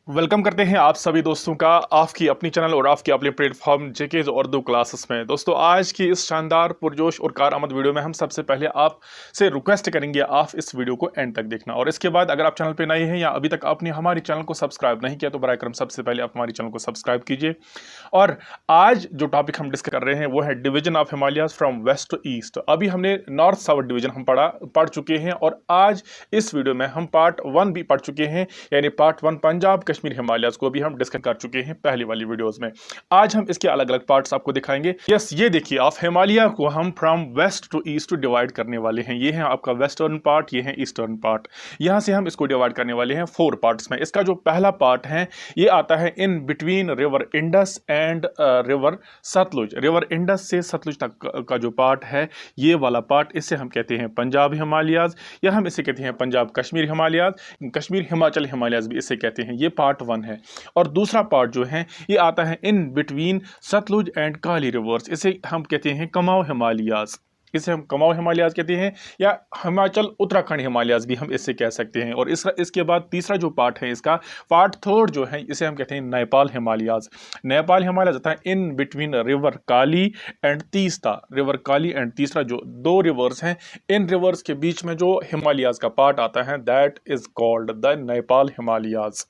Welcome करते हैं आप सभी दोस्तों का आपकी अपनी चैनल और आपकी अपने प्लेटफॉर्म जेकेज उर्दू क्लासेस में। दोस्तों आज की इस शानदार पुरजोश और कारआमद वीडियो में हम सबसे पहले आपसे रिक्वेस्ट करेंगे आप इस वीडियो को एंड तक देखना, और इसके बाद अगर आप चैनल पे नए हैं या अभी तक आपने हमारे चैनल को सब्सक्राइब नहीं किया तो बराए करम सबसे पहले आप हमारे चैनल को सब्सक्राइब कीजिए। और आज जो टॉपिक हम डिस्कस कर रहे हैं वो है division of Himalayas from west to east. अभी हमने नॉर्थ साउथ डिवीजन हम पढ़ चुके हैं और आज इस वीडियो में हम पार्ट 1 भी पढ़ चुके हैं, यानी पार्ट 1 पंजाब कश्मीर हिमालयाज को भी हम डिस्कस कर चुके हैं पहली वाली वीडियोस में। आज हम इसके अलग अलग पार्ट्स आपको दिखाएंगे। यस, ये देखिए आप हिमालय को हम from west to east divide करने वाले हैं। ये है आपका वेस्टर्न पार्ट, ये है ईस्टर्न पार्ट। यहां से हम इसको डिवाइड करने वाले हैं 4 पार्ट्स में। इसका जो पहला पार्ट है ये आता है in between river Indus and river Sutlej. River Indus से सतलुज तक का जो पार्ट है ये वाला पार्ट, इसे हम कहते हैं पंजाब हिमालयाज, या हम इसे कहते हैं पंजाब कश्मीर हिमालयाज, कश्मीर हिमाचल हिमालयाज भी इसे कहते हैं। ये पार्ट 1 है। और दूसरा पार्ट जो है ये आता है in between Sutlej and Kali rivers, इसे हम कहते हैं कुमाऊं हिमालयाज। इसे हम कुमाऊं हिमालयाज कहते हैं, या हिमाचल उत्तराखंड हिमालयाज भी हम इससे कह सकते हैं। और इसके बाद तीसरा जो पार्ट है इसका पार्ट 3 जो है इसे हम कहते हैं नेपाल हिमालयाज। नेपाल हिमालयाज आता है in between river Kali and Teesta. River Kali and तीसरा जो 2 रिवर्स हैं, इन रिवर्स के बीच में जो हिमालयाज का पार्ट आता है that is called the Nepal Himalayas.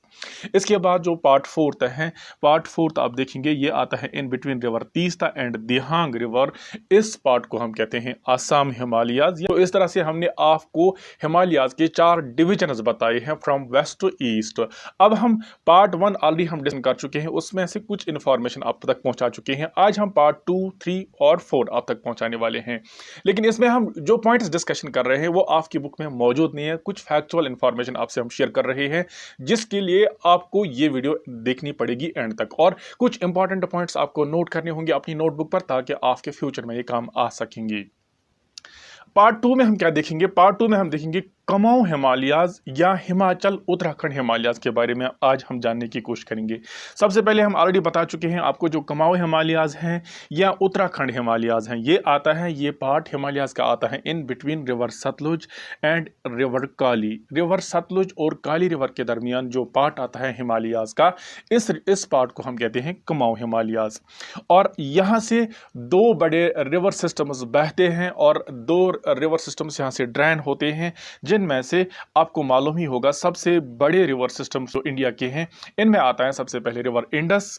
इसके बाद जो पार्ट 4 है, पार्ट 4 आप देखेंगे ये आता है in between river Teesta and Dihang river. इस पार्ट को हम कहते हैं असम हिमालयाज। तो इस तरह से हमने आपको हिमालयाज के 4 डिविजन्स बताए हैं फ्रॉम वेस्ट टू ईस्ट। अब हम पार्ट 1 ऑलरेडी हम डिस्कस कर चुके हैं, उसमें से कुछ इंफॉर्मेशन आप तक पहुंचा चुके हैं। आज हम पार्ट 2, 3 और 4 आप तक पहुंचाने वाले हैं, लेकिन इसमें हम जो पॉइंट्स डिस्कशन कर रहे हैं वो आपकी बुक में मौजूद नहीं है। कुछ फैक्चुअल इंफॉर्मेशन आपसे हम शेयर कर रहे हैं जिसके लिए आपको ये वीडियो देखनी पड़ेगी एंड तक, और कुछ इंपॉर्टेंट पॉइंट्स आपको नोट करने होंगे अपनी नोटबुक पर ताकि आपके फ्यूचर में ये काम आ सकेंगे। पार्ट 2 में हम क्या देखेंगे? पार्ट 2 में हम देखेंगे कुमाऊं हिमालयाज या हिमाचल उत्तराखंड हिमालयाज के बारे में आज हम जानने की कोशिश करेंगे। सबसे पहले हम ऑलरेडी बता चुके हैं आपको जो कुमाऊं हिमालयाज हैं या उत्तराखंड हिमालयाज हैं, ये आता है, ये पार्ट हिमालयाज का आता है in between river Sutlej and river Kali. River Sutlej और काली रिवर के दरमियान जो पार्ट आता है हिमालयाज का, इस पार्ट को हम कहते हैं कुमाऊं हिमालयाज। और यहाँ से 2 बड़े रिवर सिस्टम्स बहते हैं और 2 रिवर सिस्टम्स यहाँ से ड्रेन होते हैं, जिनमें से आपको मालूम ही होगा सबसे बड़े रिवर सिस्टम जो इंडिया के हैं इनमें आता है सबसे पहले रिवर इंडस।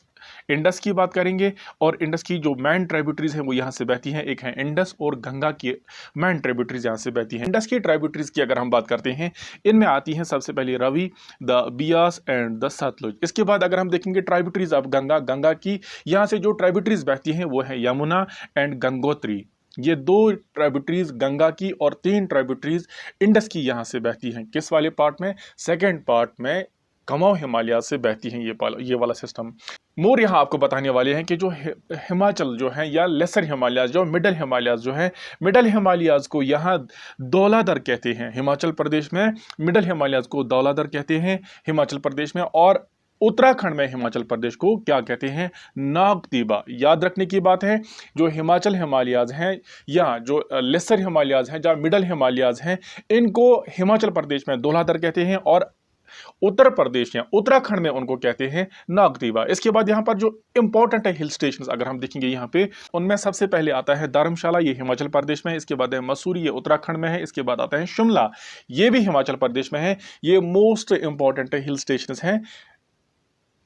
इंडस की बात करेंगे, और इंडस की जो मेन ट्राइब्यूटरीज हैं वो यहाँ से बहती हैं। एक है इंडस, और गंगा की मेन ट्राइब्यूटरीज यहाँ से बहती हैं। इंडस की ट्राइब्यूटरीज की अगर हम बात करते हैं, इनमें आती हैं सबसे पहले Ravi, the Beas and the Sutlej. इसके बाद अगर हम देखेंगे ट्राइब्यूटरीज ऑफ गंगा की, यहाँ से जो ट्राइब्यूटरीज बहती हैं वो है यमुना एंड गंगोत्री। ये 2 ट्राइब्यूटरीज गंगा की और 3 ट्राइब्यूटरीज इंडस की यहाँ से बहती हैं। किस वाले पार्ट में? सेकेंड पार्ट में कुमाऊं हिमालय से बहती हैं ये वाला सिस्टम। मोर यहाँ आपको बताने वाले हैं कि जो हिमाचल जो है या लेसर हिमालयाज, जो मिडल हिमालयाज जो है, मिडल हिमालयाज को यहाँ दौलाधर कहते हैं। हिमाचल प्रदेश में मिडल हिमालयाज को दौलाधर कहते हैं हिमाचल प्रदेश में, और उत्तराखंड में हिमाचल प्रदेश को क्या कहते हैं? नागतीबा। याद रखने की बात है, जो हिमाचल हिमालयाज हैं या जो लेसर हिमालयाज हैं, जो मिडल हिमालयाज हैं, इनको हिमाचल प्रदेश में दौलाधर कहते हैं, और उत्तर प्रदेश या उत्तराखंड में उनको कहते हैं नागतीबा। इसके बाद यहाँ पर जो इंपॉर्टेंट है हिल स्टेशन अगर हम देखेंगे यहाँ पे, उनमें सबसे पहले आता है धर्मशाला, ये हिमाचल प्रदेश में है। इसके बाद है मसूरी, ये उत्तराखंड में है। इसके बाद आता है शिमला, ये भी हिमाचल प्रदेश में है। ये मोस्ट इंपॉर्टेंट हिल स्टेशन हैं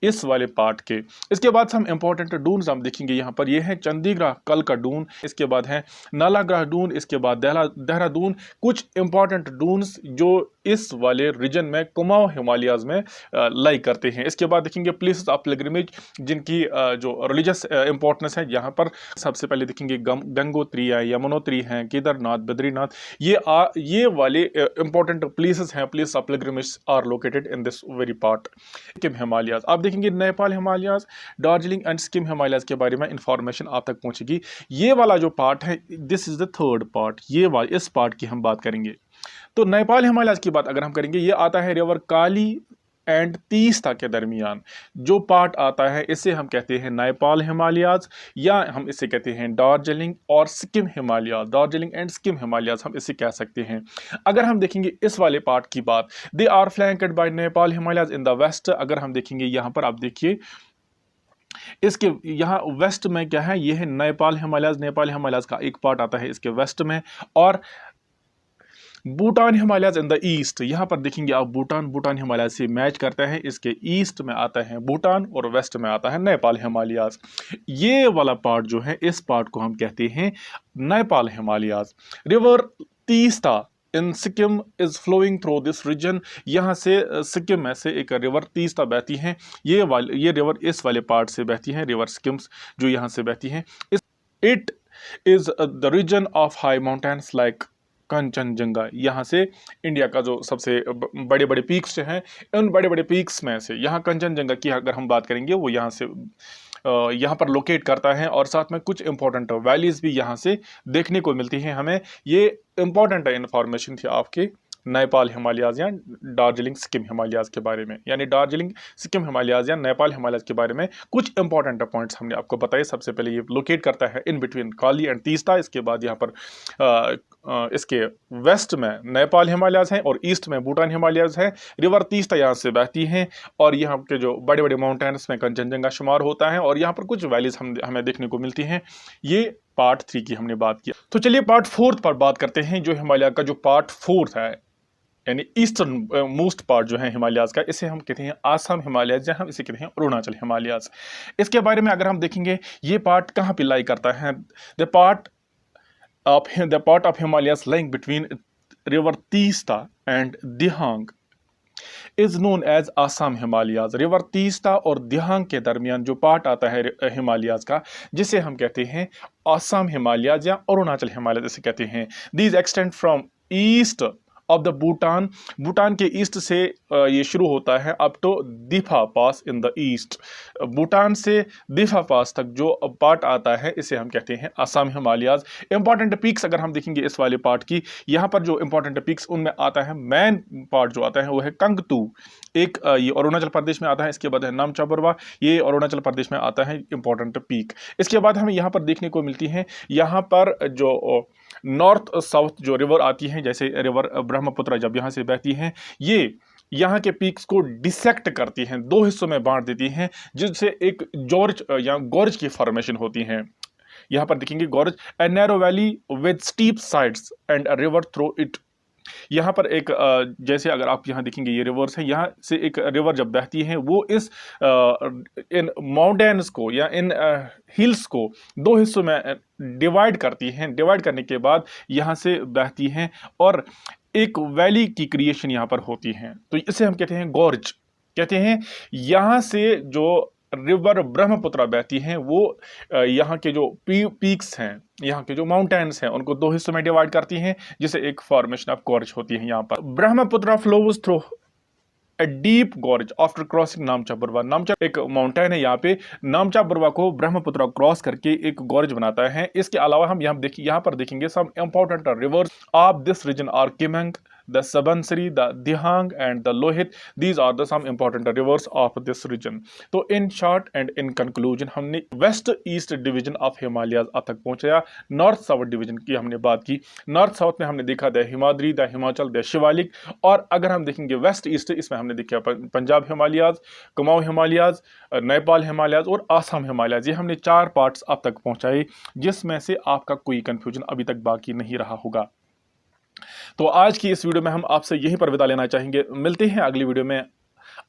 इस वाले पार्ट के। इसके बाद हम इंपॉर्टेंट डून्स हम देखेंगे यहाँ पर, ये है चंडीगढ़ कल का डून, इसके बाद है नालागढ़ डून, इसके बाद देहरादून। कुछ इंपॉर्टेंट डून्स जो इस वाले रीजन में कुमाऊं हिमालयाज में लाई करते हैं। इसके बाद देखेंगे प्लेसेस ऑफ पिलग्रिमेज जिनकी जो रिलीजियस इंपॉर्टेंस है। यहाँ पर सबसे पहले देखेंगे गंगोत्री है, यमुनोत्री हैं, केदारनाथ, बद्रीनाथ। ये वाले इंपॉर्टेंट प्लेसेस हैं, place of pilgrimage are located in this very part Sikkim Himalayas. आप देखेंगे नेपाल हिमालयाज, दार्जिलिंग एंड सिक्किम हिमालयाज के बारे में इंफॉर्मेशन आप तक पहुंचेगी। ये वाला जो पार्ट है, this is the 3rd part, इस पार्ट की हम बात करेंगे। तो नेपाल हिमालयाज की बात अगर हम करेंगे, ये आता है रिवर काली एंड तीस्ता के दरमियान जो पार्ट आता है इसे हम कहते हैं नेपाल हिमालयाज, या हम इसे कहते हैं दार्जिलिंग और सिक्किम हिमालयाज, दार्जिलिंग एंड सिक्किम हिमालयाज हम इसे कह सकते हैं। अगर हम देखेंगे इस वाले पार्ट की बात, they are flanked by Nepal Himalayas in the west. अगर हम देखेंगे यहाँ पर आप देखिए इसके यहाँ वेस्ट में क्या है, ये है नेपाल हिमालयाज। नेपाल हिमालयाज का एक पार्ट आता है इसके वेस्ट में, और Bhutan Himalayas in the east. यहाँ पर देखेंगे आप भूटान हिमालयाज से मैच करता है, इसके ईस्ट में आता है भूटान और वेस्ट में आता है नेपाल हिमालयाज। ये वाला पार्ट जो है, इस पार्ट को हम कहते हैं Nepal Himalayas. River Teesta in Sikkim is flowing through this region. यहाँ से सिक्किम में से एक रिवर तीस्ता बहती है, ये रिवर इस वाले पार्ट से बहती है, रिवर सिक्किम्स जो यहाँ से बहती है। It is the region of high mountains like Kanchenjunga. यहाँ से इंडिया का जो सबसे बड़े बड़े पीक्स हैं, उन बड़े बड़े पीक्स में से यहाँ कंचनजंगा की अगर हम बात करेंगे, वो यहाँ से यहाँ पर लोकेट करता है, और साथ में कुछ इंपॉर्टेंट वैलीज भी यहाँ से देखने को मिलती हैं हमें। ये इंपॉर्टेंट इंफॉर्मेशन थी आपके नेपाल हिमालयाज या दार्जिलिंग सिक्किम हिमालयाज के बारे में, यानी दार्जिलिंग सिक्किम हिमालयाज या नेपाल हिमालयाज के बारे में कुछ इंपॉर्टेंट पॉइंट्स हमने आपको बताए। सबसे पहले ये लोकेट करता है in between Kali and Teesta. इसके बाद यहाँ पर इसके वेस्ट में नेपाल हिमालयाज हैं और ईस्ट में भूटान हिमालयाज है। रिवर तीस्ता यहाँ से बहती हैं, और यहाँ के जो बड़े बड़े माउंटेन्स में कंचनजंगा शुमार होता है, और यहाँ पर कुछ वैलीज हमें देखने को मिलती हैं। ये पार्ट 3 की हमने बात की। तो चलिए पार्ट 4 पर बात करते हैं, जो हिमालय का जो पार्ट 4 है, यानी ईस्टर्न मोस्ट पार्ट जो है हिमालयाज का, इसे हम कहते हैं आसाम हिमालयाज, या हम इसे कहते हैं अरुणाचल हिमालयाज। इसके बारे में अगर हम देखेंगे, ये पार्ट कहाँ पे लाई करता है, the part of Himalayas lying between river Teesta and Dihang is known as Assam Himalayas. River Teesta और दिहांग के दरमियान जो पार्ट आता है हिमालयाज का, जिसे हम कहते हैं आसाम हिमालयाज या अरुणाचल हिमालयाज इसे कहते हैं। These extend from east of the Bhutan के ईस्ट से ये शुरू होता है up to Diphu pass in the east. Bhutan से दिफा पास तक जो पार्ट आता है इसे हम कहते हैं आसाम हिमालयाज। इंपॉर्टेंट पीक्स अगर हम देखेंगे इस वाले पार्ट की, यहाँ पर जो इंपॉर्टेंट पीक्स उनमें आता है, मेन पार्ट जो आता है वो है कंगतू, एक ये अरुणाचल प्रदेश में आता है। इसके बाद है नामचा बरवा, ये अरुणाचल प्रदेश में आता है, इंपॉर्टेंट पीक। इसके बाद हमें यहाँ पर देखने को मिलती है, यहाँ पर जो नॉर्थ साउथ जो रिवर आती है, जैसे रिवर ब्रह्मपुत्र जब यहाँ से बहती हैं, ये यहाँ के पीक्स को डिसेक्ट करती हैं, 2 हिस्सों में बांट देती हैं, जिससे एक जॉर्ज या गॉर्ज की फॉर्मेशन होती हैं। यहाँ पर देखेंगे gorge, a narrow valley with steep sides and a river through it. यहाँ पर एक जैसे अगर आप यहाँ देखेंगे ये रिवर्स है, यहाँ से एक रिवर जब बहती है वो इस इन माउंटेन्स को या इन हिल्स को 2 हिस्सों में डिवाइड करती हैं। डिवाइड करने के बाद यहाँ से बहती हैं और एक वैली की क्रिएशन यहाँ पर होती है, तो इसे हम कहते हैं गॉर्ज कहते हैं। यहाँ से जो रिवर ब्रह्मपुत्र बहती हैं वो यहाँ के जो पीक्स हैं, यहाँ के जो माउंटेन्स हैं, उनको 2 हिस्सों में डिवाइड करती हैं, जिसे एक फॉर्मेशन ऑफ गॉर्ज होती है। यहाँ पर Brahmaputra flows through a deep gorge after crossing नामचा Barwa. नामचा एक माउंटेन है, यहाँ पे नामचा बरवा को ब्रह्मपुत्र क्रॉस करके एक गॉर्ज बनाता है। इसके अलावा हम यहाँ पर देखेंगे some important rivers of this region are Kameng, the Subansiri, the Dihang and the Lohit. These are the some important rivers of this region. तो in short and in conclusion हमने west east division of Himalayas अब तक पहुंचाया। North south division की हमने बात की। North south में हमने देखा the Himadri, the Himachal, the Shivalik, और अगर हम देखेंगे वेस्ट ईस्ट, इसमें हमने देखा पंजाब हिमालयाज, कुमाऊं हिमालयाज, नेपाल हिमालयाज और आसाम हिमालयाज। ये हमने 4 पार्ट्स अब तक पहुंचाए, जिसमें से आपका कोई कंफ्यूजन अभी तक बाकी नहीं रहा होगा। तो आज की इस वीडियो में हम आपसे यहीं पर विदा लेना चाहेंगे। मिलते हैं अगली वीडियो में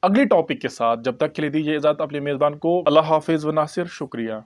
अगले टॉपिक के साथ। जब तक के लिए दीजिए इजाजत अपने मेजबान को। अल्लाह हाफिज व नासिर। शुक्रिया।